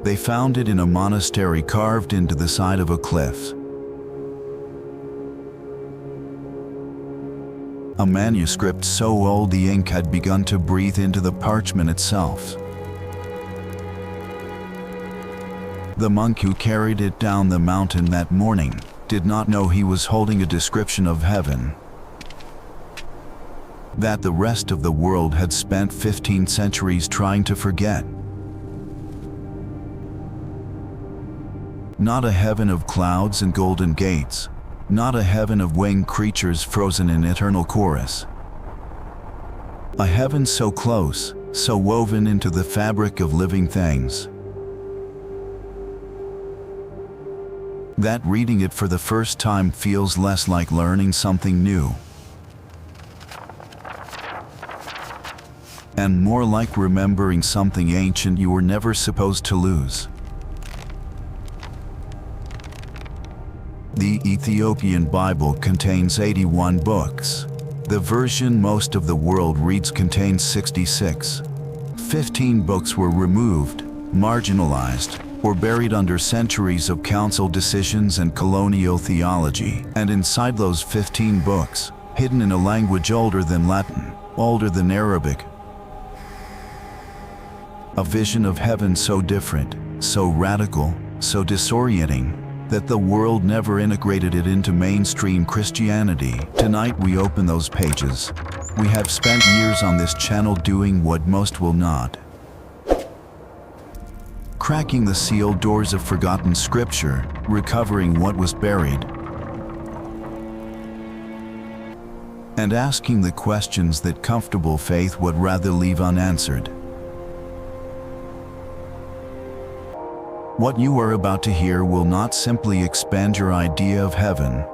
They found it in a monastery carved into the side of a cliff. A manuscript so old the ink had begun to breathe into the parchment itself. The monk who carried it down the mountain that morning did not know he was holding a description of heaven that the rest of the world had spent 15 centuries trying to forget. Not a heaven of clouds and golden gates, not a heaven of winged creatures frozen in eternal chorus. A heaven so close, so woven into the fabric of living things, that reading it for the first time feels less like learning something new and more like remembering something ancient you were never supposed to lose. The Ethiopian Bible contains 81 books. The version most of the world reads contains 66. 15 books were removed, marginalized, or buried under centuries of council decisions and colonial theology. And inside those 15 books, hidden in a language older than Latin, older than Arabic, a vision of heaven so different, so radical, so disorienting, that the world never integrated it into mainstream Christianity. Tonight we open those pages. We have spent years on this channel doing what most will not. Cracking the sealed doors of forgotten scripture, recovering what was buried, and asking the questions that comfortable faith would rather leave unanswered. What you are about to hear will not simply expand your idea of heaven.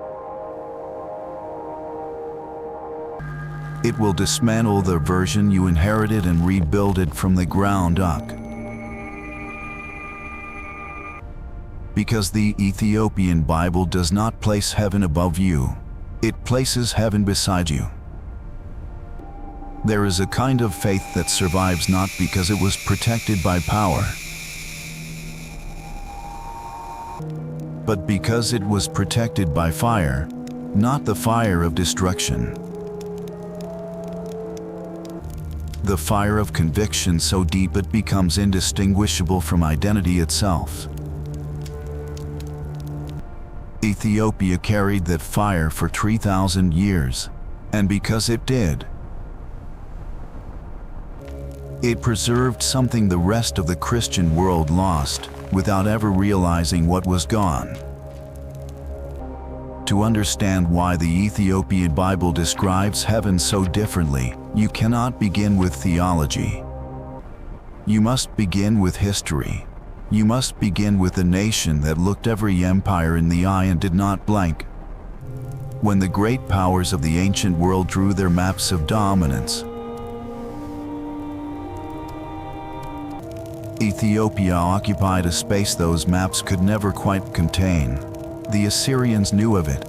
It will dismantle the version you inherited and rebuild it from the ground up. Because the Ethiopian Bible does not place heaven above you, it places heaven beside you. There is a kind of faith that survives not because it was protected by power, but because it was protected by fire, not the fire of destruction. The fire of conviction so deep it becomes indistinguishable from identity itself. Ethiopia carried that fire for 3,000 years, and because it did, it preserved something the rest of the Christian world lost, without ever realizing what was gone. To understand why the Ethiopian Bible describes heaven so differently, you cannot begin with theology. You must begin with history. You must begin with a nation that looked every empire in the eye and did not blink. When the great powers of the ancient world drew their maps of dominance, Ethiopia occupied a space those maps could never quite contain. The Assyrians knew of it.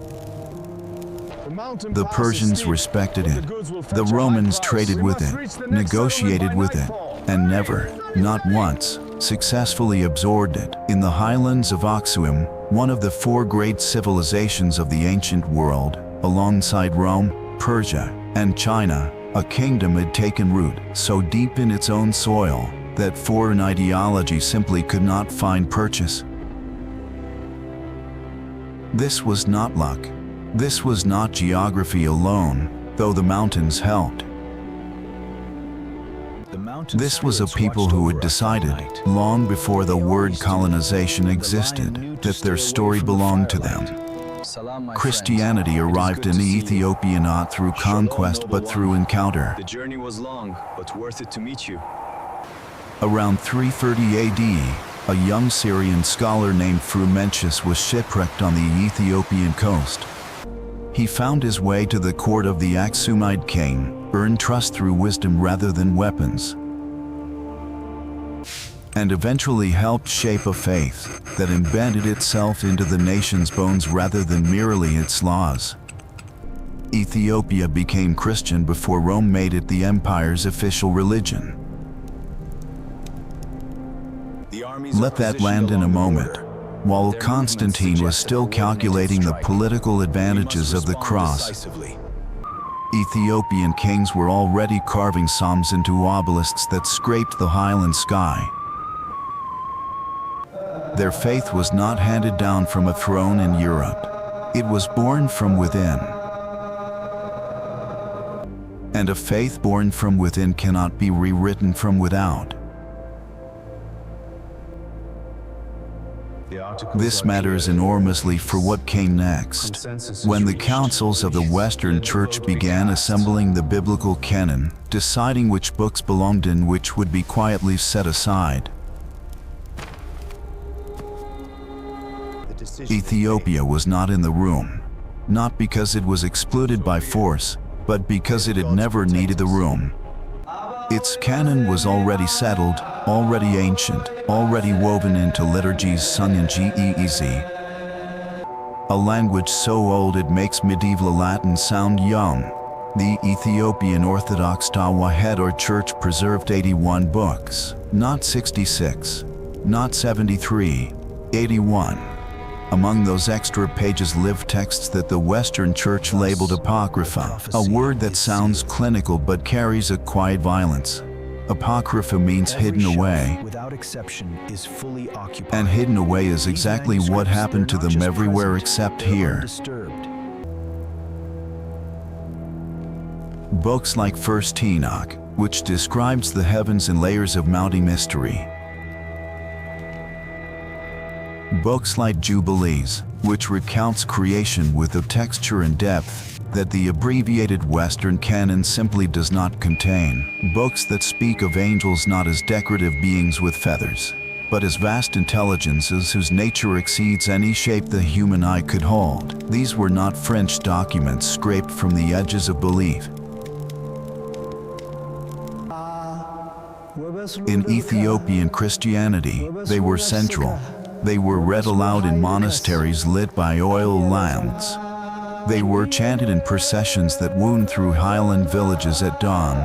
The Persians respected it. The Romans traded with it, negotiated with it, and never, not once, successfully absorbed it. In the highlands of Aksum, one of the four great civilizations of the ancient world, alongside Rome, Persia, and China, a kingdom had taken root so deep in its own soil that foreign ideology simply could not find purchase. This was not luck. This was not geography alone, though the mountains helped. This was a people who had decided, long before the word colonization existed, that their story belonged to them. Christianity arrived in Ethiopia not through conquest but through encounter. The journey was long, but worth it to meet you. Around 330 AD, a young Syrian scholar named Frumentius was shipwrecked on the Ethiopian coast. He found his way to the court of the Aksumite king, earned trust through wisdom rather than weapons, and eventually helped shape a faith that embedded itself into the nation's bones rather than merely its laws. Ethiopia became Christian before Rome made it the empire's official religion. Let that land in a moment. While Constantine was still calculating the political advantages of the cross, Ethiopian kings were already carving psalms into obelisks that scraped the highland sky. Their faith was not handed down from a throne in Europe. It was born from within. And a faith born from within cannot be rewritten from without. This matters enormously for what came next. When the councils of the Western Church began assembling the biblical canon, deciding which books belonged and which would be quietly set aside, Ethiopia was not in the room, not because it was excluded by force, but because it had never needed the room. Its canon was already settled, already ancient, already woven into liturgies sung in Ge'ez, a language so old it makes medieval Latin sound young. The Ethiopian Orthodox Tewahedo or Church preserved 81 books, not 66, not 73, 81. Among those extra pages live texts that the Western Church labeled apocrypha, a word that sounds clinical but carries a quiet violence. Apocrypha means hidden away, without exception, is fully occupied. And hidden away is exactly what happened to them everywhere except here. Books like 1 Enoch, which describes the heavens in layers of mounting mystery. Books like Jubilees, which recounts creation with a texture and depth that the abbreviated Western canon simply does not contain. Books that speak of angels not as decorative beings with feathers, but as vast intelligences whose nature exceeds any shape the human eye could hold. These were not French documents scraped from the edges of belief. In Ethiopian Christianity, they were central. They were read aloud in monasteries lit by oil lamps. They were chanted in processions that wound through highland villages at dawn.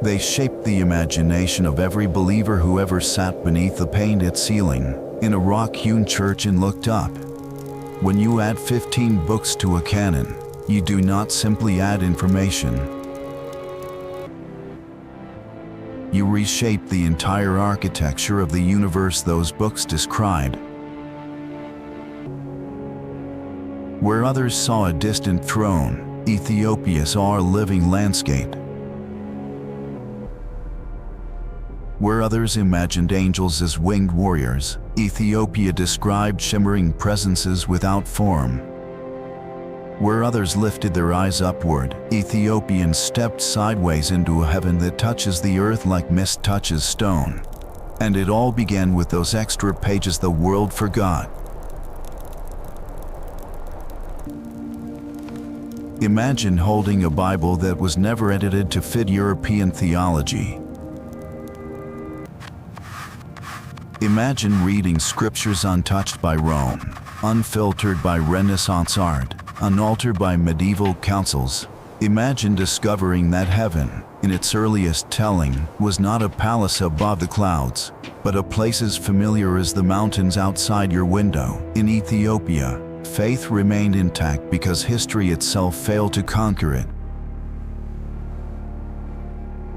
They shaped the imagination of every believer who ever sat beneath the painted ceiling in a rock-hewn church and looked up. When you add 15 books to a canon, you do not simply add information. You reshape the entire architecture of the universe those books described. Where others saw a distant throne, Ethiopia saw a living landscape. Where others imagined angels as winged warriors, Ethiopia described shimmering presences without form. Where others lifted their eyes upward, Ethiopians stepped sideways into a heaven that touches the earth like mist touches stone. And it all began with those extra pages the world forgot. Imagine holding a Bible that was never edited to fit European theology. Imagine reading scriptures untouched by Rome, unfiltered by Renaissance art, unaltered by medieval councils. Imagine discovering that heaven, in its earliest telling, was not a palace above the clouds, but a place as familiar as the mountains outside your window. In Ethiopia, faith remained intact because history itself failed to conquer it.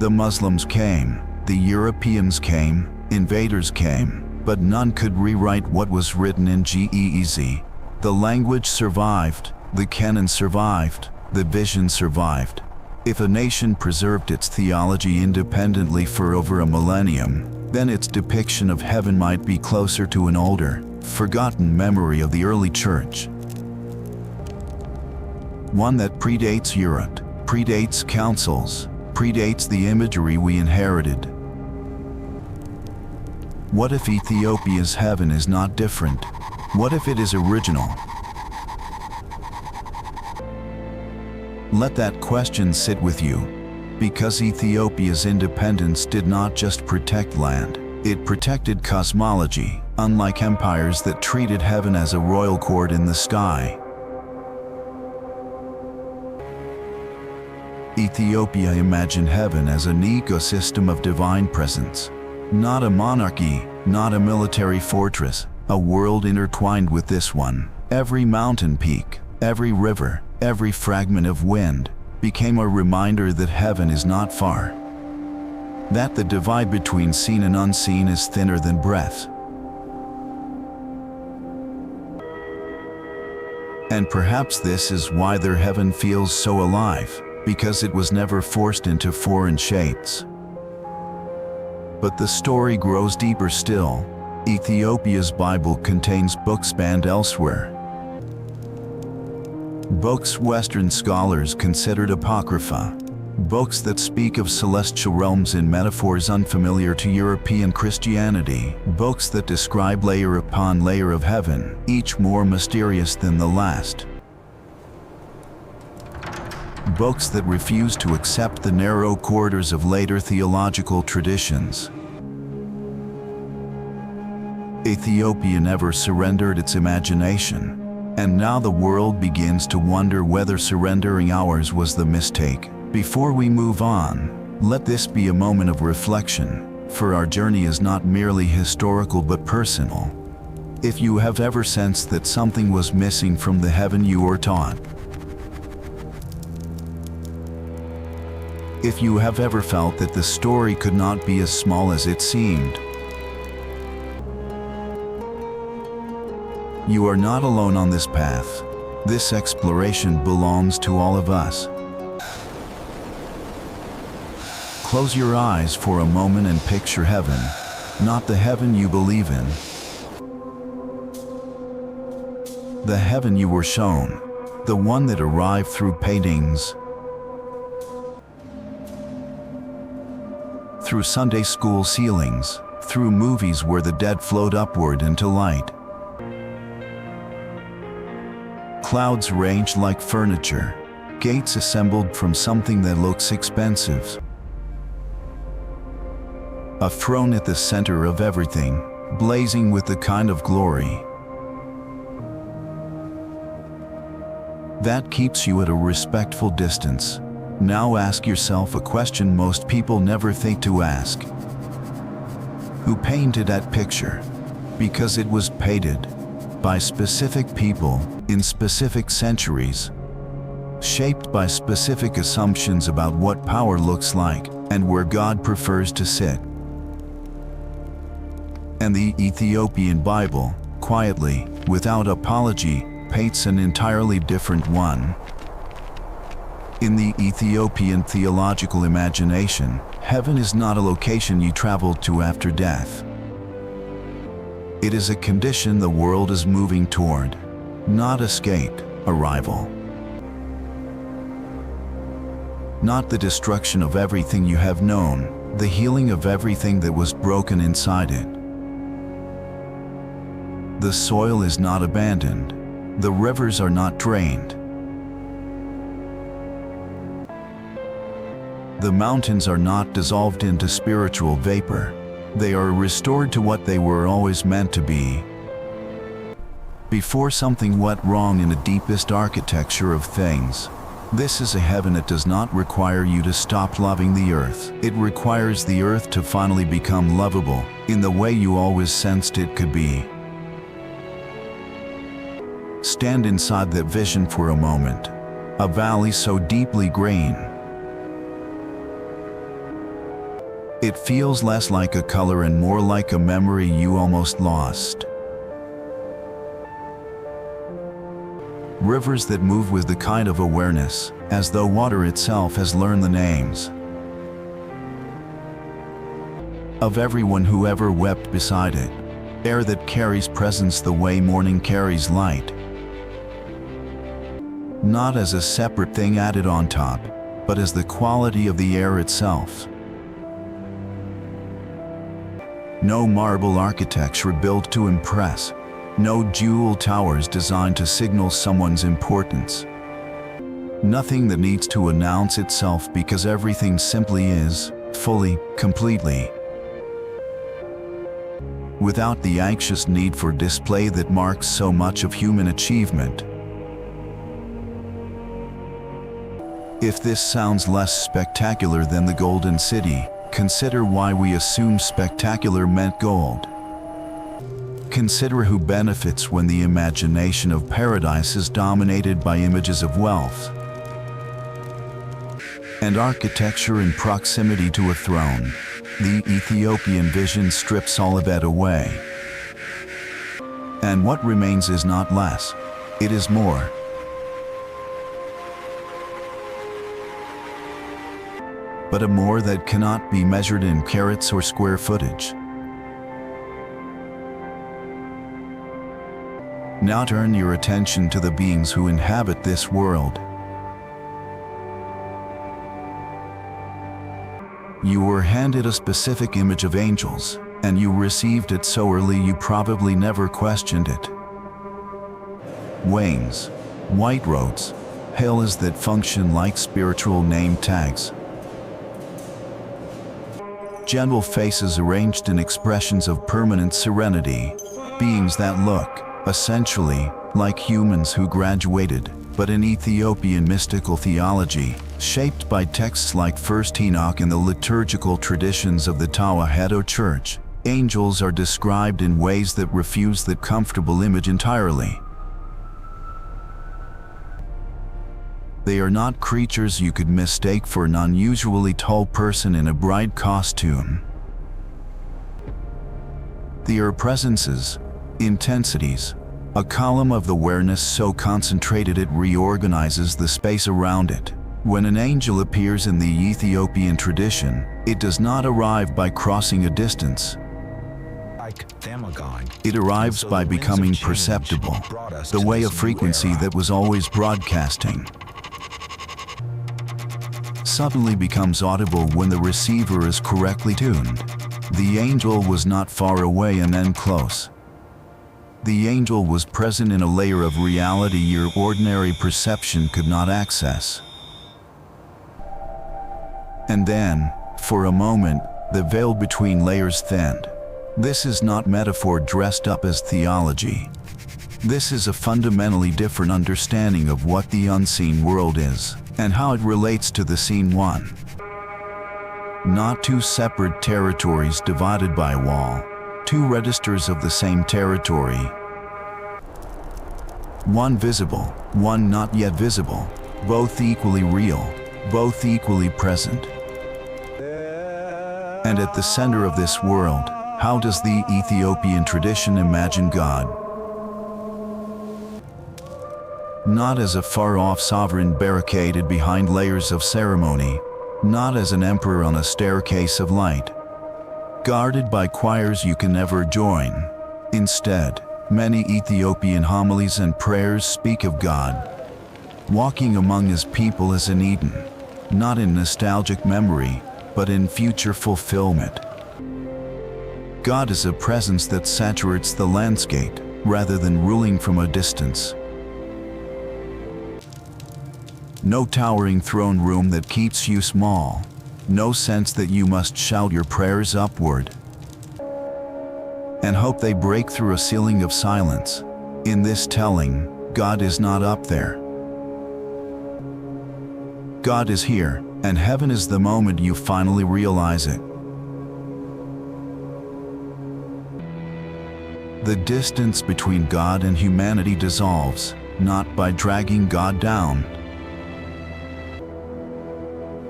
The Muslims came, the Europeans came, invaders came, but none could rewrite what was written in Ge'ez. The language survived, the canon survived, the vision survived. If a nation preserved its theology independently for over a millennium, then its depiction of heaven might be closer to an older, forgotten memory of the early church. One that predates Europe, predates councils, predates the imagery we inherited. What if Ethiopia's heaven is not different? What if it is original? Let that question sit with you, because Ethiopia's independence did not just protect land, it protected cosmology, unlike empires that treated heaven as a royal court in the sky. Ethiopia imagined heaven as an ecosystem of divine presence. Not a monarchy, not a military fortress, a world intertwined with this one. Every mountain peak, every river, every fragment of wind became a reminder that heaven is not far. That the divide between seen and unseen is thinner than breath. And perhaps this is why their heaven feels so alive, because it was never forced into foreign shapes. But the story grows deeper still. Ethiopia's Bible contains books banned elsewhere. Books Western scholars considered apocrypha. Books that speak of celestial realms in metaphors unfamiliar to European Christianity. Books that describe layer upon layer of heaven, each more mysterious than the last. Books that refuse to accept the narrow corridors of later theological traditions. Ethiopia never surrendered its imagination, and now the world begins to wonder whether surrendering ours was the mistake. Before we move on, let this be a moment of reflection, for our journey is not merely historical but personal. If you have ever sensed that something was missing from the heaven you were taught, if you have ever felt that the story could not be as small as it seemed, you are not alone on this path. This exploration belongs to all of us. Close your eyes for a moment and picture heaven, not the heaven you believe in. The heaven you were shown, the one that arrived through paintings, through Sunday school ceilings, through movies where the dead float upward into light. Clouds ranged like furniture, gates assembled from something that looks expensive. A throne at the center of everything, blazing with the kind of glory that keeps you at a respectful distance. Now ask yourself a question most people never think to ask. Who painted that picture? Because it was painted by specific people in specific centuries, shaped by specific assumptions about what power looks like and where God prefers to sit. And the Ethiopian Bible, quietly, without apology, paints an entirely different one. In the Ethiopian theological imagination, heaven is not a location you travel to after death. It is a condition the world is moving toward, not escape, arrival. Not the destruction of everything you have known, the healing of everything that was broken inside it. The soil is not abandoned. The rivers are not drained. The mountains are not dissolved into spiritual vapor. They are restored to what they were always meant to be. Before something went wrong in the deepest architecture of things, this is a heaven that does not require you to stop loving the earth. It requires the earth to finally become lovable in the way you always sensed it could be. Stand inside that vision for a moment. A valley so deeply green, it feels less like a color and more like a memory you almost lost. Rivers that move with the kind of awareness, as though water itself has learned the names of everyone who ever wept beside it. Air that carries presence the way morning carries light. Not as a separate thing added on top, but as the quality of the air itself. No marble architecture built to impress. No jewel towers designed to signal someone's importance. Nothing that needs to announce itself because everything simply is, fully, completely. Without the anxious need for display that marks so much of human achievement. If this sounds less spectacular than the Golden City, consider why we assume spectacular meant gold. Consider who benefits when the imagination of paradise is dominated by images of wealth and architecture in proximity to a throne. The Ethiopian vision strips all of that away. And what remains is not less, it is more. But a more that cannot be measured in carats or square footage. Now turn your attention to the beings who inhabit this world. You were handed a specific image of angels, and you received it so early you probably never questioned it. Wings, white roads, halos that function like spiritual name tags. Gentle faces arranged in expressions of permanent serenity, beings that look, essentially, like humans who graduated, but in Ethiopian mystical theology, shaped by texts like 1 Enoch and the liturgical traditions of the Tawahedo Church, angels are described in ways that refuse that comfortable image entirely. They are not creatures you could mistake for an unusually tall person in a bright costume. They are presences, intensities, a column of awareness so concentrated it reorganizes the space around it. When an angel appears in the Ethiopian tradition, it does not arrive by crossing a distance. It arrives by becoming perceptible, the way a frequency that was always broadcasting suddenly becomes audible when the receiver is correctly tuned. The angel was not far away and then close. The angel was present in a layer of reality your ordinary perception could not access. And then, for a moment, the veil between layers thinned. This is not metaphor dressed up as theology. This is a fundamentally different understanding of what the unseen world is, and how it relates to the seen one. Not two separate territories divided by a wall, two registers of the same territory. One visible, one not yet visible, both equally real, both equally present. And at the center of this world, how does the Ethiopian tradition imagine God? Not as a far-off sovereign barricaded behind layers of ceremony, not as an emperor on a staircase of light, guarded by choirs you can never join. Instead, many Ethiopian homilies and prayers speak of God walking among his people as in Eden, not in nostalgic memory, but in future fulfillment. God is a presence that saturates the landscape, rather than ruling from a distance. No towering throne room that keeps you small, no sense that you must shout your prayers upward and hope they break through a ceiling of silence. In this telling, God is not up there. God is here, and heaven is the moment you finally realize it. The distance between God and humanity dissolves, not by dragging God down,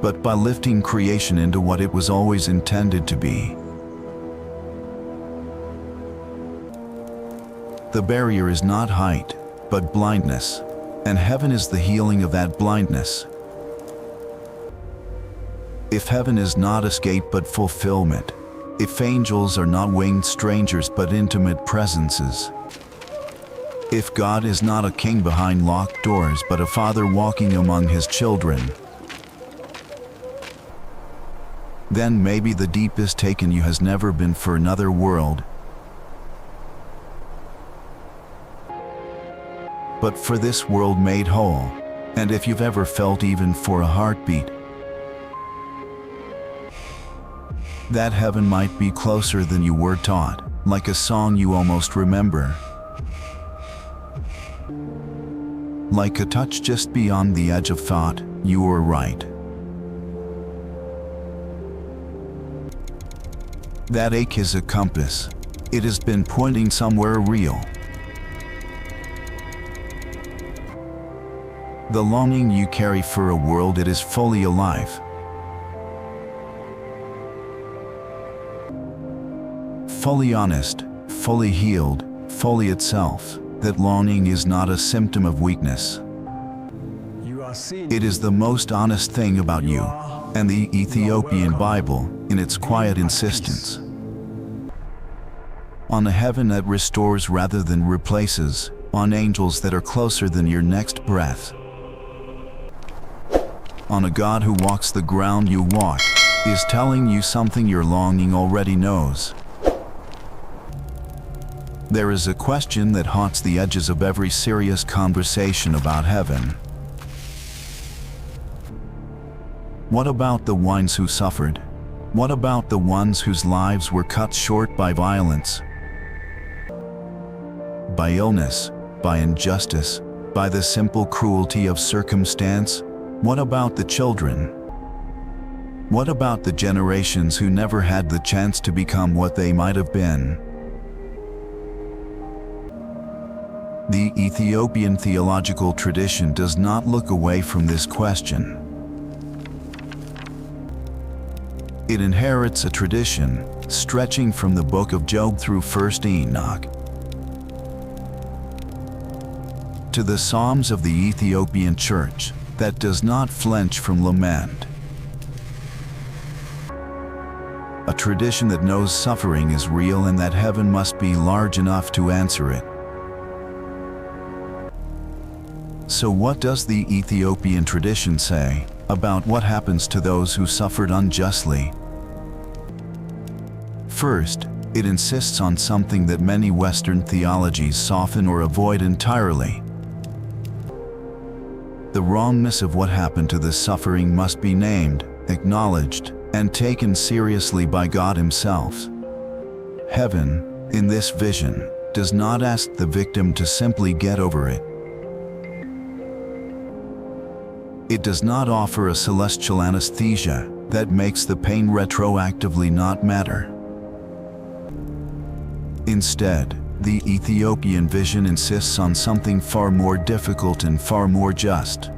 but by lifting creation into what it was always intended to be. The barrier is not height, but blindness, and heaven is the healing of that blindness. If heaven is not escape but fulfillment, if angels are not winged strangers but intimate presences, if God is not a king behind locked doors but a father walking among his children, then maybe the deepest taken you has never been for another world, but for this world made whole. And if you've ever felt even for a heartbeat that heaven might be closer than you were taught, like a song you almost remember, like a touch just beyond the edge of thought, You are right. That ache is a compass. It has been pointing somewhere real. The longing you carry for a world that is fully alive. Fully honest, fully healed, fully itself. That longing is not a symptom of weakness. It is the most honest thing about you, and the Ethiopian Bible, in its quiet insistence on a heaven that restores rather than replaces, on angels that are closer than your next breath, on a God who walks the ground you walk, is telling you something your longing already knows. There is a question that haunts the edges of every serious conversation about heaven. What about the ones who suffered? What about the ones whose lives were cut short by violence, by illness, by injustice, by the simple cruelty of circumstance? What about the children? What about the generations who never had the chance to become what they might have been? The Ethiopian theological tradition does not look away from this question. It inherits a tradition stretching from the book of Job through 1st Enoch to the Psalms of the Ethiopian Church that does not flinch from lament. A tradition that knows suffering is real and that heaven must be large enough to answer it. So what does the Ethiopian tradition say about what happens to those who suffered unjustly? First, it insists on something that many Western theologies soften or avoid entirely. The wrongness of what happened to the suffering must be named, acknowledged, and taken seriously by God Himself. Heaven, in this vision, does not ask the victim to simply get over it. It does not offer a celestial anesthesia that makes the pain retroactively not matter. Instead, the Ethiopian vision insists on something far more difficult and far more just.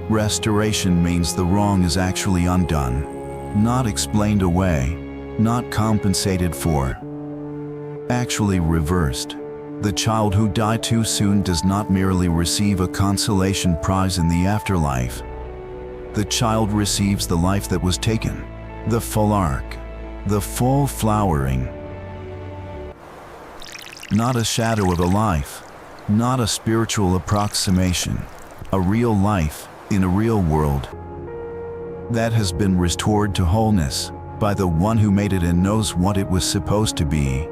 Restoration means the wrong is actually undone, not explained away, not compensated for, actually reversed. The child who died too soon does not merely receive a consolation prize in the afterlife. The child receives the life that was taken, the full arc, the full flowering. Not a shadow of a life, not a spiritual approximation, a real life in a real world that has been restored to wholeness by the one who made it and knows what it was supposed to be.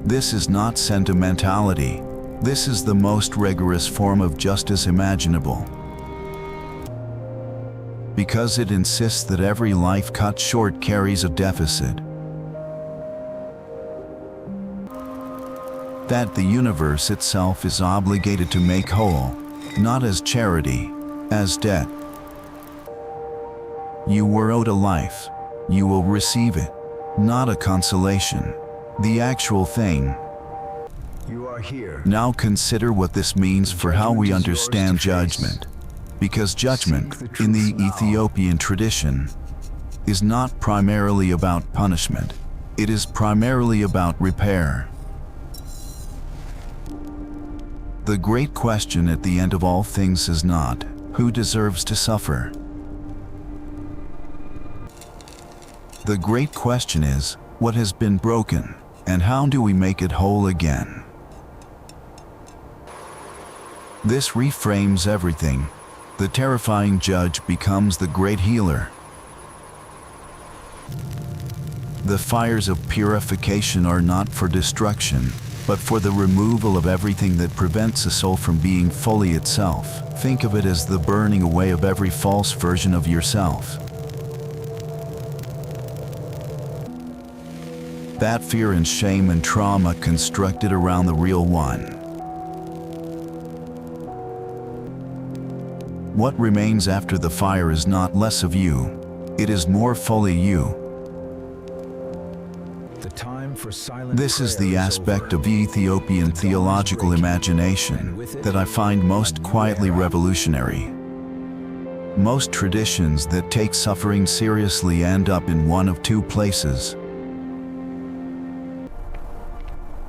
This is not sentimentality. This is the most rigorous form of justice imaginable. Because it insists that every life cut short carries a deficit. That the universe itself is obligated to make whole, not as charity, as debt. You were owed a life. You will receive it, not a consolation. The actual thing. You are here. Now consider what this means for how we understand judgment. Because judgment, in the Ethiopian tradition, is not primarily about punishment. It is primarily about repair. The great question at the end of all things is not, who deserves to suffer? The great question is, what has been broken? And how do we make it whole again? This reframes everything. The terrifying judge becomes the great healer. The fires of purification are not for destruction, but for the removal of everything that prevents a soul from being fully itself. Think of it as the burning away of every false version of yourself. That fear and shame and trauma constructed around the real one. What remains after the fire is not less of you, it is more fully you. The time for silent This is prayer the aspect over. of Ethiopian theological imagination that I find most quietly revolutionary. Most traditions that take suffering seriously end up in one of two places.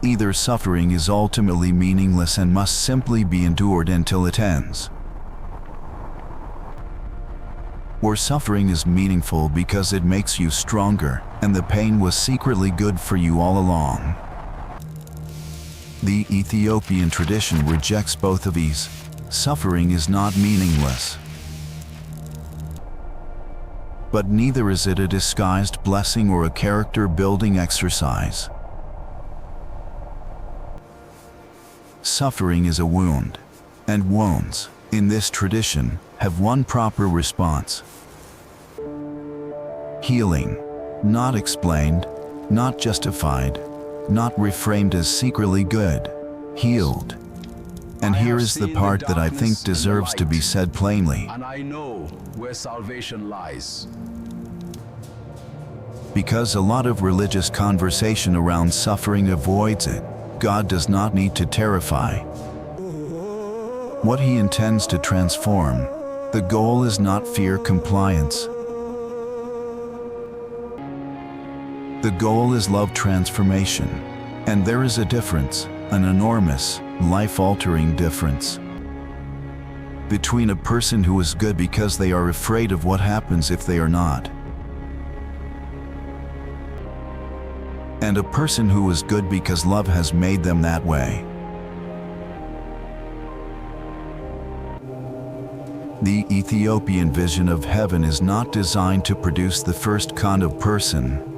Either suffering is ultimately meaningless and must simply be endured until it ends, or suffering is meaningful because it makes you stronger, and the pain was secretly good for you all along. The Ethiopian tradition rejects both of these. Suffering is not meaningless, but neither is it a disguised blessing or a character-building exercise. Suffering is a wound, and wounds, in this tradition, have one proper response: healing. Not explained, not justified, not reframed as secretly good, healed. And here is the part that I think deserves to be said plainly. And I know where salvation lies. Because a lot of religious conversation around suffering avoids it. God does not need to terrify. What He intends to transform. The goal is not fear compliance. The goal is love transformation. And there is a difference, an enormous, life-altering difference, between a person who is good because they are afraid of what happens if they are not, and a person who is good because love has made them that way. The Ethiopian vision of heaven is not designed to produce the first kind of person.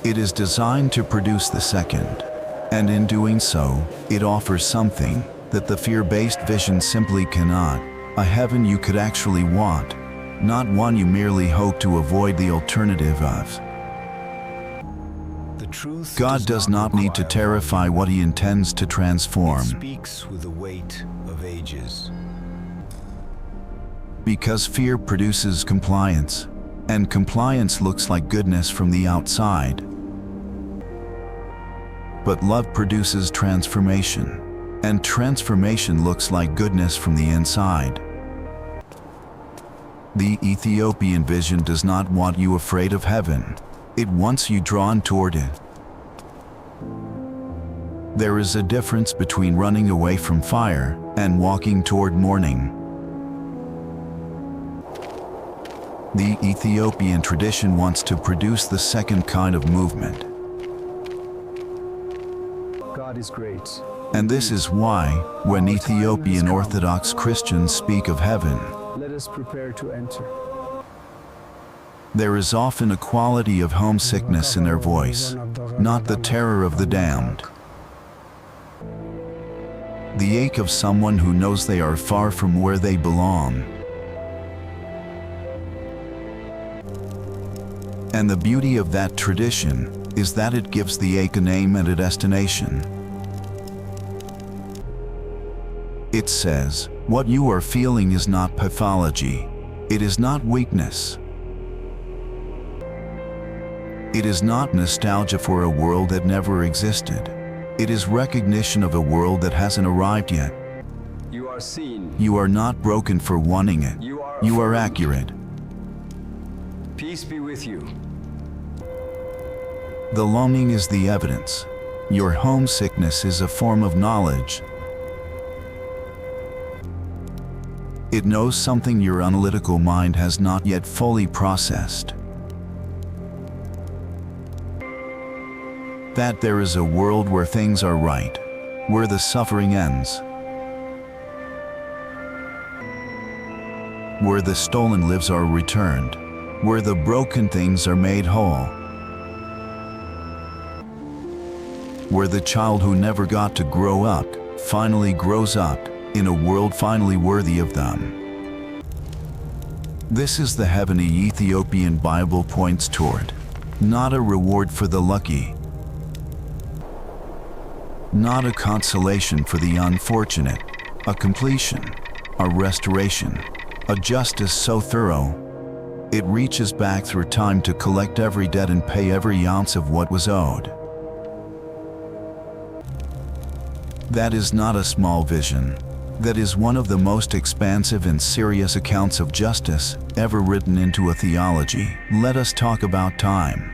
It is designed to produce the second, and in doing so, it offers something that the fear-based vision simply cannot: a heaven you could actually want, not one you merely hope to avoid the alternative of. God does not need to terrify what He intends to transform. It speaks with the weight of ages. Because fear produces compliance, and compliance looks like goodness from the outside. But love produces transformation, and transformation looks like goodness from the inside. The Ethiopian vision does not want you afraid of heaven. It wants you drawn toward it. There is a difference between running away from fire and walking toward morning. The Ethiopian tradition wants to produce the second kind of movement. God is great. And this is why, when Ethiopian Orthodox Christians speak of heaven, Let us prepare to enter. there is often a quality of homesickness in their voice, not the terror of the damned. The ache of someone who knows they are far from where they belong. And the beauty of that tradition is that it gives the ache a name and a destination. It says, what you are feeling is not pathology. It is not weakness. It is not nostalgia for a world that never existed. It is recognition of a world that hasn't arrived yet. You are seen. You are not broken for wanting it. You are You are affirmed. accurate. Peace be with you. The longing is the evidence. Your homesickness is a form of knowledge. It knows something your analytical mind has not yet fully processed. That there is a world where things are right, where the suffering ends, where the stolen lives are returned, where the broken things are made whole, where the child who never got to grow up finally grows up in a world finally worthy of them. This is the heavenly Ethiopian Bible points toward, not a reward for the lucky, not a consolation for the unfortunate, a completion. a restoration, a justice so thorough, it reaches back through time to collect every debt and pay every ounce of what was owed. That is not a small vision. That is one of the most expansive and serious accounts of justice ever written into a theology. Let us talk about time,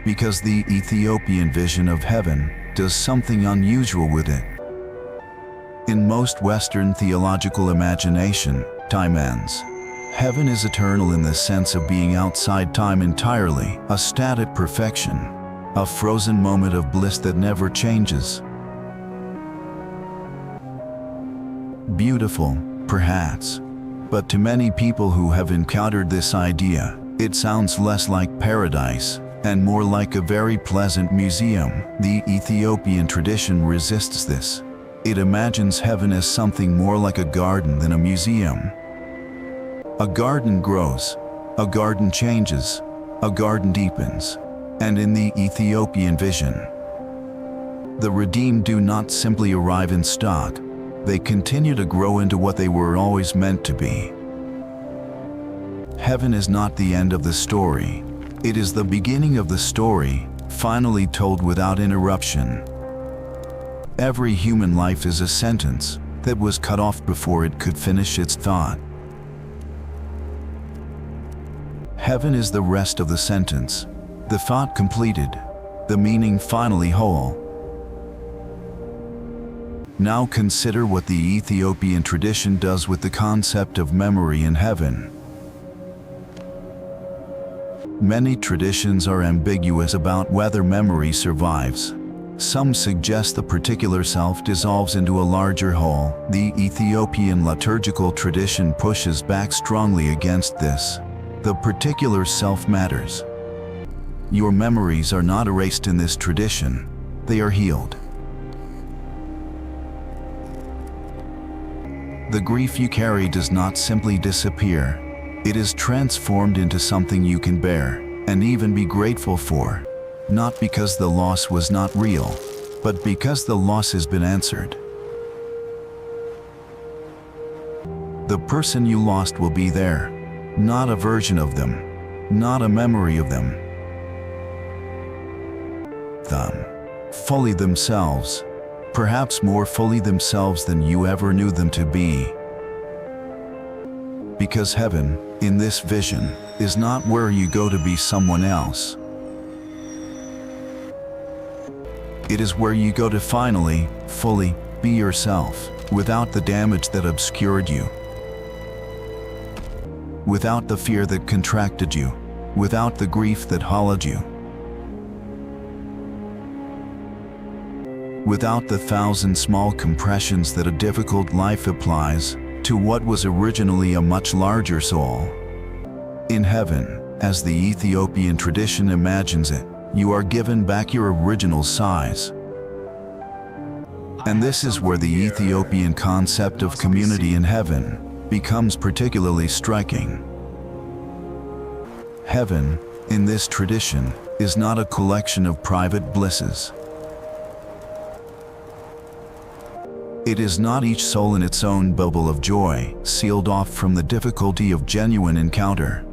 because the Ethiopian vision of heaven does something unusual with it. In most Western theological imagination, time ends. Heaven is eternal in the sense of being outside time entirely, a static perfection, a frozen moment of bliss that never changes. Beautiful, perhaps, but to many people who have encountered this idea, it sounds less like paradise and more like a very pleasant museum. The Ethiopian tradition resists this. It imagines heaven as something more like a garden than a museum. A garden grows, a garden changes, a garden deepens, and in the Ethiopian vision, the redeemed do not simply arrive in stock, they continue to grow into what they were always meant to be. Heaven is not the end of the story, it is the beginning of the story, finally told without interruption. Every human life is a sentence that was cut off before it could finish its thought. Heaven is the rest of the sentence, the thought completed, the meaning finally whole. Now consider what the Ethiopian tradition does with the concept of memory in heaven. Many traditions are ambiguous about whether memory survives. Some suggest the particular self dissolves into a larger whole. The Ethiopian liturgical tradition pushes back strongly against this. The particular self matters. Your memories are not erased in this tradition, they are healed. The grief you carry does not simply disappear. It is transformed into something you can bear and even be grateful for. Not because the loss was not real, but because the loss has been answered. The person you lost will be there, not a version of them, not a memory of them. Fully themselves, perhaps more fully themselves than you ever knew them to be. Because heaven, in this vision, is not where you go to be someone else. It is where you go to finally, fully, be yourself, without the damage that obscured you, without the fear that contracted you, without the grief that hollowed you, without the thousand small compressions that a difficult life applies to what was originally a much larger soul. In heaven, as the Ethiopian tradition imagines it, you are given back your original size. And this is where the Ethiopian concept of community in heaven becomes particularly striking. Heaven, in this tradition, is not a collection of private blisses. It is not each soul in its own bubble of joy, sealed off from the difficulty of genuine encounter.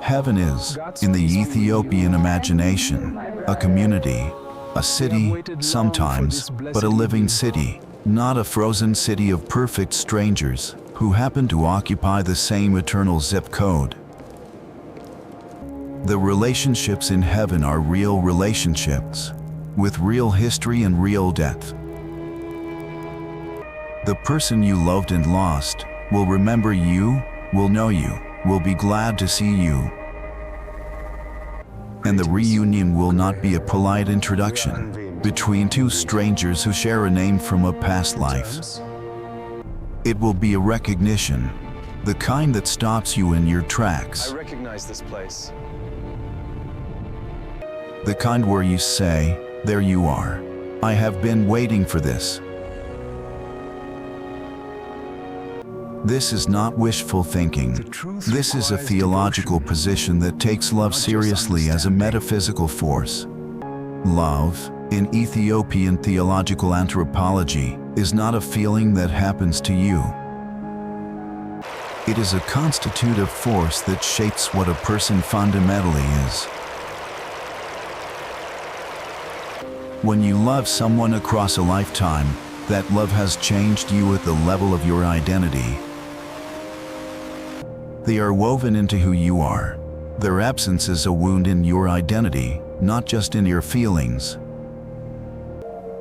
Heaven is, in the Ethiopian imagination, a community, a city, sometimes, but a living city, not a frozen city of perfect strangers who happen to occupy the same eternal zip code. The relationships in heaven are real relationships, with real history and real depth. The person you loved and lost will remember you, will know you, will be glad to see you. And the reunion will not be a polite introduction between two strangers who share a name from a past life. It will be a recognition, the kind that stops you in your tracks. I recognize this place. The kind where you say, "There you are. I have been waiting for this." This is not wishful thinking. This is a theological position that takes love seriously as a metaphysical force. Love, in Ethiopian theological anthropology, is not a feeling that happens to you. It is a constitutive force that shapes what a person fundamentally is. When you love someone across a lifetime, that love has changed you at the level of your identity. They are woven into who you are. Their absence is a wound in your identity, not just in your feelings.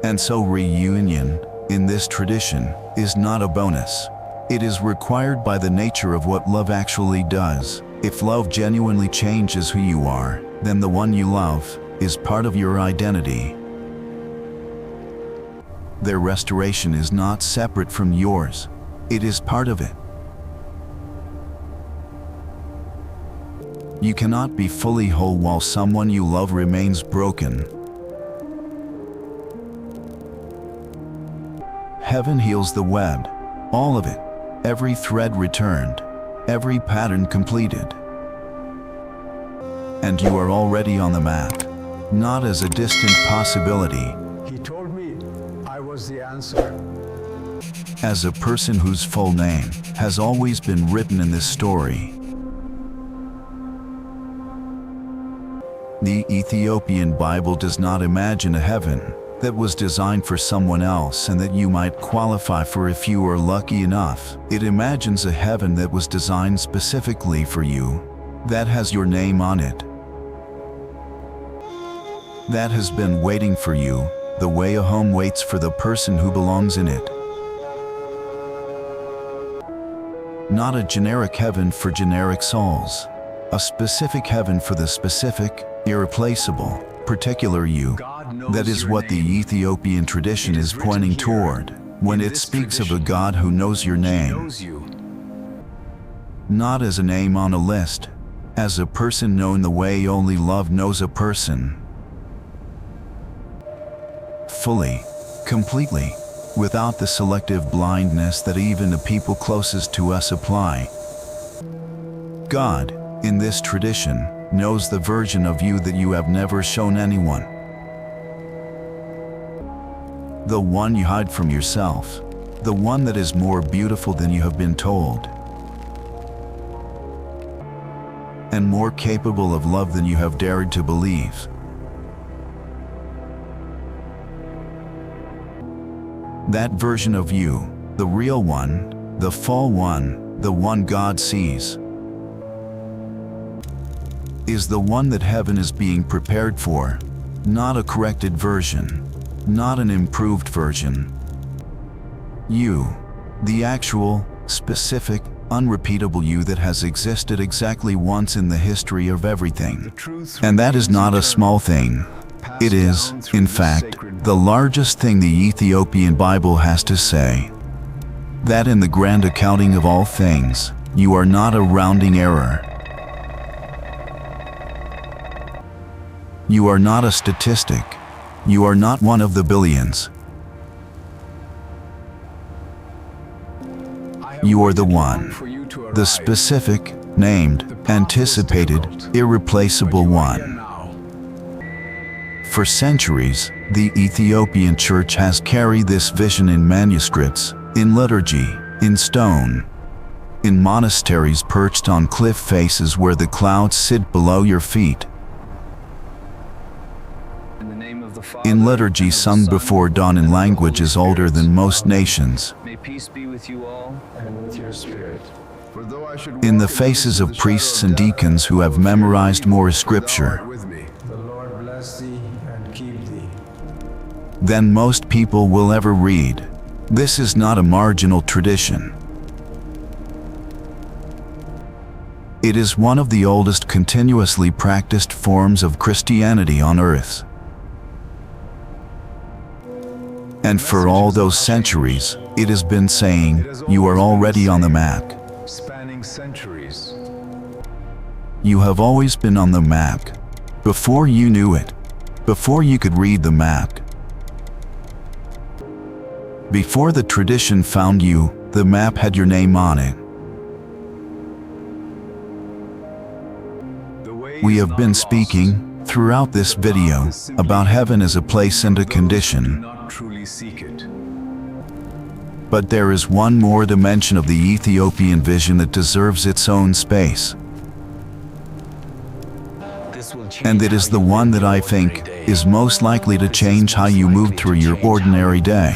And so reunion, in this tradition, is not a bonus. It is required by the nature of what love actually does. If love genuinely changes who you are, then the one you love is part of your identity. Their restoration is not separate from yours. It is part of it. You cannot be fully whole while someone you love remains broken. Heaven heals the web, all of it, every thread returned, every pattern completed. And you are already on the map, not as a distant possibility, He told me I was the answer. as a person whose full name has always been written in this story. The Ethiopian Bible does not imagine a heaven that was designed for someone else and that you might qualify for if you are lucky enough. It imagines a heaven that was designed specifically for you, that has your name on it, that has been waiting for you, the way a home waits for the person who belongs in it. Not a generic heaven for generic souls, a specific heaven for the specific, irreplaceable, particular you. That is what the Ethiopian tradition is pointing toward when it speaks of a God who knows your name. Not as a name on a list, as a person known the way only love knows a person. Fully, completely, without the selective blindness that even the people closest to us apply. God, in this tradition, knows the version of you that you have never shown anyone. The one you hide from yourself, the one that is more beautiful than you have been told, and more capable of love than you have dared to believe. That version of you, the real one, the full one, the one God sees, is the one that heaven is being prepared for, not a corrected version, not an improved version. You, the actual, specific, unrepeatable you that has existed exactly once in the history of everything. And that is not a small thing. It is, in fact, the largest thing the Ethiopian Bible has to say. That in the grand accounting of all things, you are not a rounding error. You are not a statistic. You are not one of the billions. You are the one, the specific, named, anticipated, irreplaceable one. For centuries, the Ethiopian Church has carried this vision in manuscripts, in liturgy, in stone, in monasteries perched on cliff faces where the clouds sit below your feet, in liturgy sung before dawn in languages older than most nations, May peace be with you all and with your spirit. in the faces of priests and deacons who have memorized more scripture The Lord bless thee and keep thee. than most people will ever read. This is not a marginal tradition. It is one of the oldest continuously practiced forms of Christianity on earth. And for all those centuries, it has been saying, you are already on the map. Spanning centuries. You have always been on the map. Before you knew it. Before you could read the map. Before the tradition found you, the map had your name on it. We have been speaking, Throughout this video, about heaven as a place and a Do condition, not truly seek it. but there is one more dimension of the Ethiopian vision that deserves its own space. And it is the one that I think is most likely to change how you move through your ordinary day.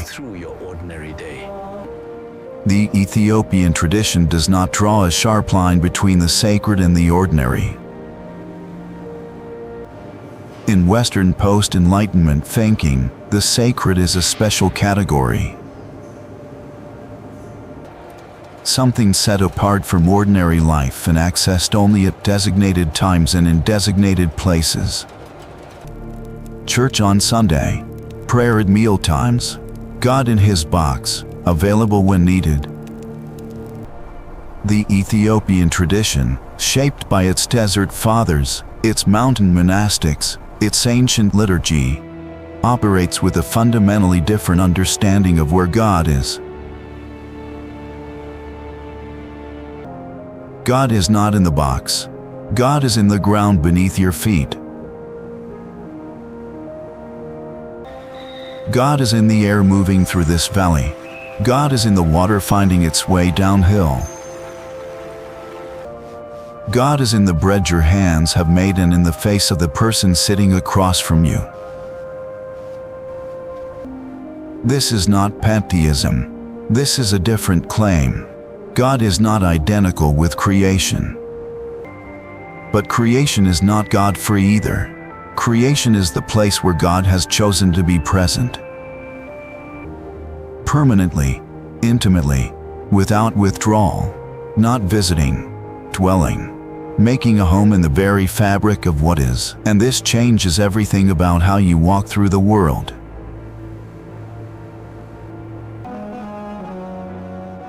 The Ethiopian tradition does not draw a sharp line between the sacred and the ordinary. In Western post-Enlightenment thinking, the sacred is a special category. Something set apart from ordinary life and accessed only at designated times and in designated places. Church on Sunday, prayer at meal times, God in His box, available when needed. The Ethiopian tradition, shaped by its desert fathers, its mountain monastics, its ancient liturgy, operates with a fundamentally different understanding of where God is. God is not in the box. God is in the ground beneath your feet. God is in the air moving through this valley. God is in the water finding its way downhill. God is in the bread your hands have made and in the face of the person sitting across from you. This is not pantheism. This is a different claim. God is not identical with creation. But creation is not God-free either. Creation is the place where God has chosen to be present. Permanently, intimately, without withdrawal, not visiting, dwelling, making a home in the very fabric of what is. And this changes everything about how you walk through the world.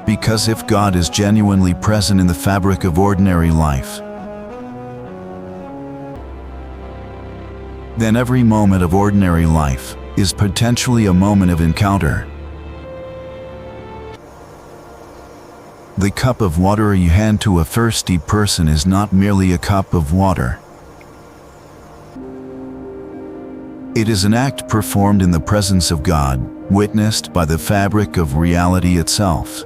Because if God is genuinely present in the fabric of ordinary life, then every moment of ordinary life is potentially a moment of encounter. The cup of water you hand to a thirsty person is not merely a cup of water. It is an act performed in the presence of God, witnessed by the fabric of reality itself.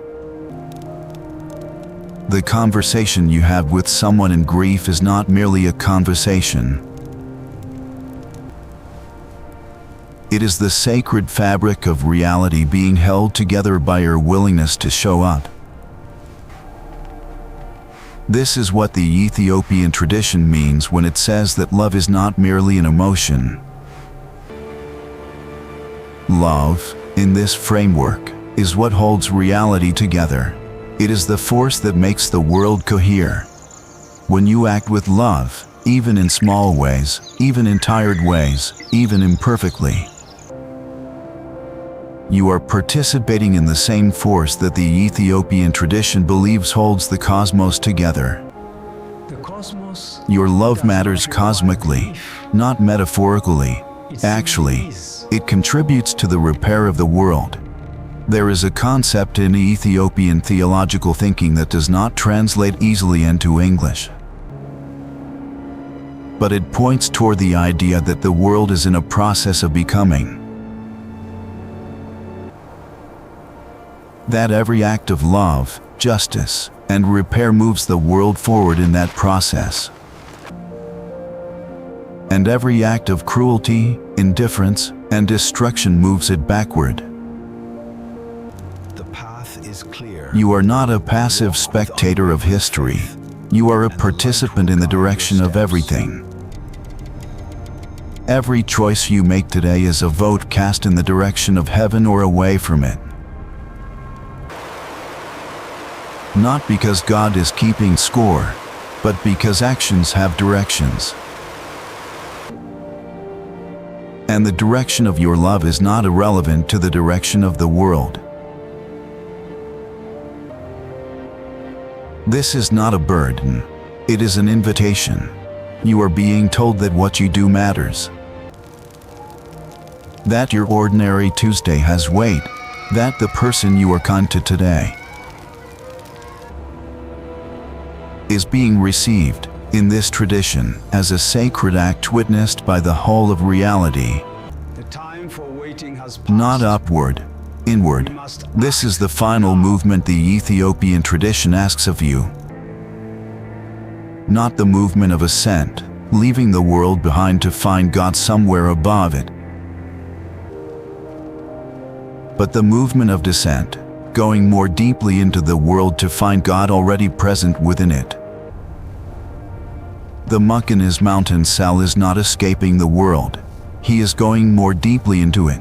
The conversation you have with someone in grief is not merely a conversation. It is the sacred fabric of reality being held together by your willingness to show up. This is what the Ethiopian tradition means when it says that love is not merely an emotion. Love, in this framework, is what holds reality together. It is the force that makes the world cohere. When you act with love, even in small ways, even in tired ways, even imperfectly, you are participating in the same force that the Ethiopian tradition believes holds the cosmos together. Your love matters cosmically, not metaphorically. Actually, it contributes to the repair of the world. There is a concept in Ethiopian theological thinking that does not translate easily into English. But it points toward the idea that the world is in a process of becoming. That every act of love, justice, and repair moves the world forward in that process. And every act of cruelty, indifference, and destruction moves it backward. You are not a passive spectator of history. You are a participant in the direction of everything. Every choice you make today is a vote cast in the direction of heaven or away from it. Not because God is keeping score, but because actions have directions. And the direction of your love is not irrelevant to the direction of the world. This is not a burden. It is an invitation. You are being told that what you do matters. That your ordinary Tuesday has weight. That the person you are kind to today is being received. in this tradition as a sacred act witnessed by the whole of reality. The time for waiting has passed. Not upward, inward. This is the final movement the Ethiopian tradition asks of you. Not the movement of ascent, leaving the world behind to find God somewhere above it, but the movement of descent, going more deeply into the world to find God already present within it. The monk in his mountain cell is not escaping the world, he is going more deeply into it.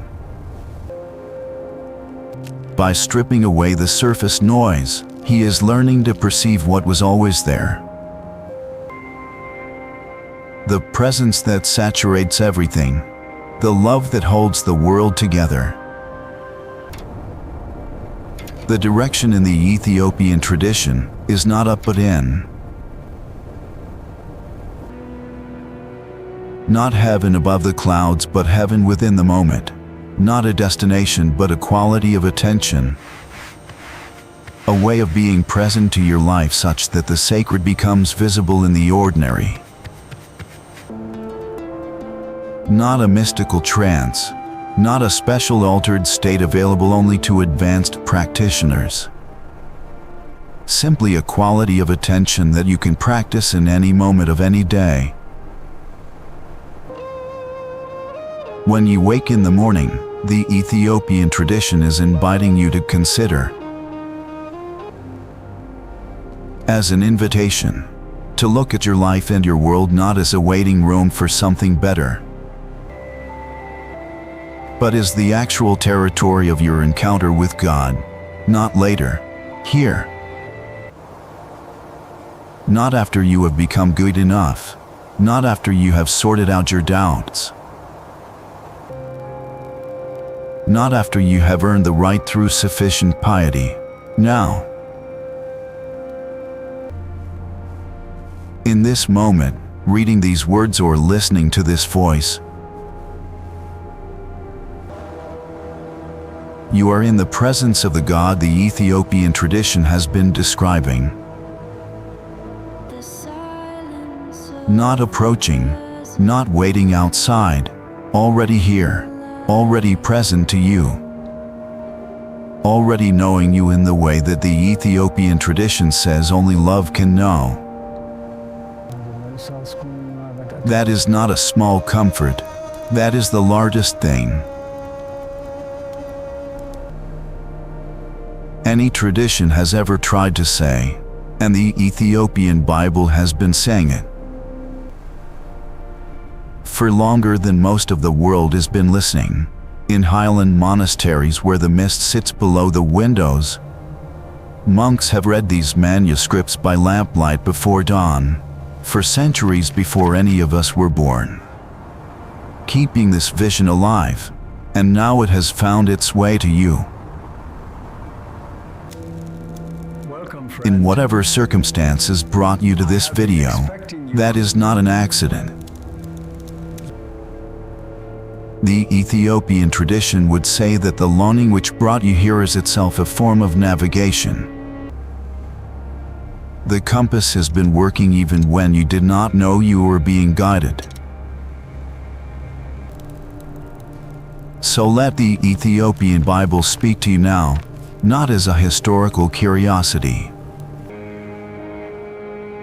By stripping away the surface noise, he is learning to perceive what was always there. The presence that saturates everything, the love that holds the world together. The direction in the Ethiopian tradition is not up but in. Not heaven above the clouds but heaven within the moment. Not a destination but a quality of attention. A way of being present to your life such that the sacred becomes visible in the ordinary. Not a mystical trance, not a special altered state available only to advanced practitioners. Simply a quality of attention that you can practice in any moment of any day. When you wake in the morning, the Ethiopian tradition is inviting you to consider, as an invitation, to look at your life and your world not as a waiting room for something better, but as the actual territory of your encounter with God, not later, here. Not after you have become good enough, not after you have sorted out your doubts, not after you have earned the right through sufficient piety, now. In this moment, reading these words or listening to this voice, you are in the presence of the God the Ethiopian tradition has been describing. Not approaching, not waiting outside, already here, already present to you, already knowing you in the way that the Ethiopian tradition says only love can know. That is not a small comfort, that is the largest thing. Any tradition has ever tried to say, and the Ethiopian Bible has been saying it for longer than most of the world has been listening. In highland monasteries where the mist sits below the windows, monks have read these manuscripts by lamplight before dawn, for centuries before any of us were born, keeping this vision alive, and now it has found its way to you. In whatever circumstances brought you to this video, that is not an accident. The Ethiopian tradition would say that the longing which brought you here is itself a form of navigation. The compass has been working even when you did not know you were being guided. So let the Ethiopian Bible speak to you now, not as a historical curiosity,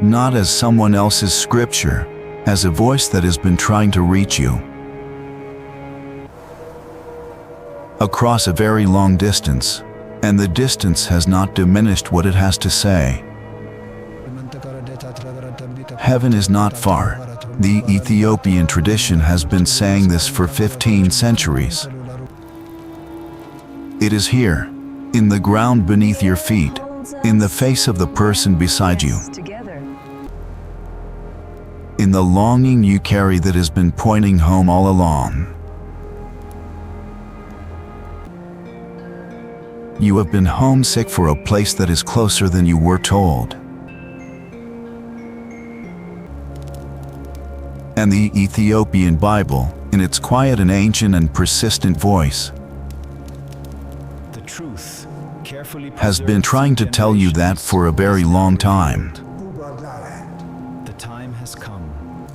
not as someone else's scripture, as a voice that has been trying to reach you across a very long distance, and the distance has not diminished what it has to say. Heaven is not far. The Ethiopian tradition has been saying this for 15 centuries. It is here, in the ground beneath your feet, in the face of the person beside you, in the longing you carry that has been pointing home all along. You have been homesick for a place that is closer than you were told. And the Ethiopian Bible, in its quiet and ancient and persistent voice, The truth, carefully has been trying to tell you that for a very long time. The time has has come.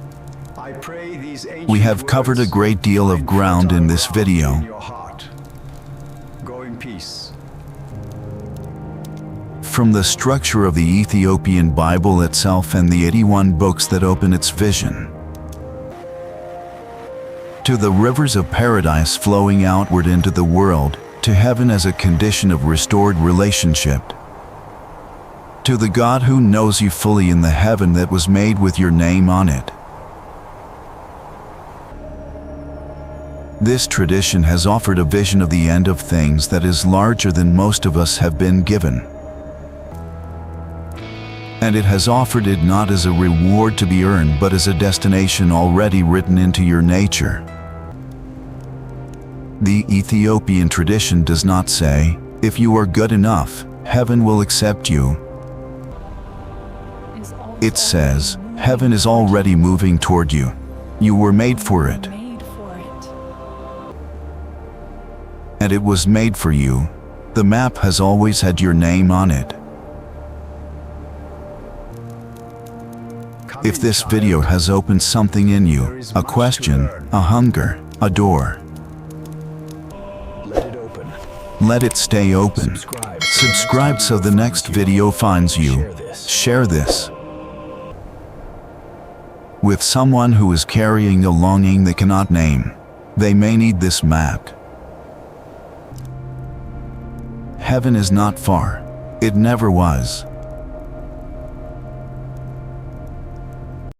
I pray these ancient We have covered a words great deal of find ground in this fertile video. ground in your heart. Go in peace. From the structure of the Ethiopian Bible itself and the 81 books that open its vision, to the rivers of paradise flowing outward into the world, to heaven as a condition of restored relationship, to the God who knows you fully in the heaven that was made with your name on it. This tradition has offered a vision of the end of things that is larger than most of us have been given. And it has offered it not as a reward to be earned but as a destination already written into your nature. The Ethiopian tradition does not say, if you are good enough, heaven will accept you. It says, heaven is already moving toward you. You were made for it. And it was made for you. The map has always had your name on it. If this video has opened something in you, a question, a hunger, a door, Let it open. let it stay open. Subscribe so the next video finds you. Share this with someone who is carrying a longing they cannot name. They may need this map. Heaven is not far. It never was.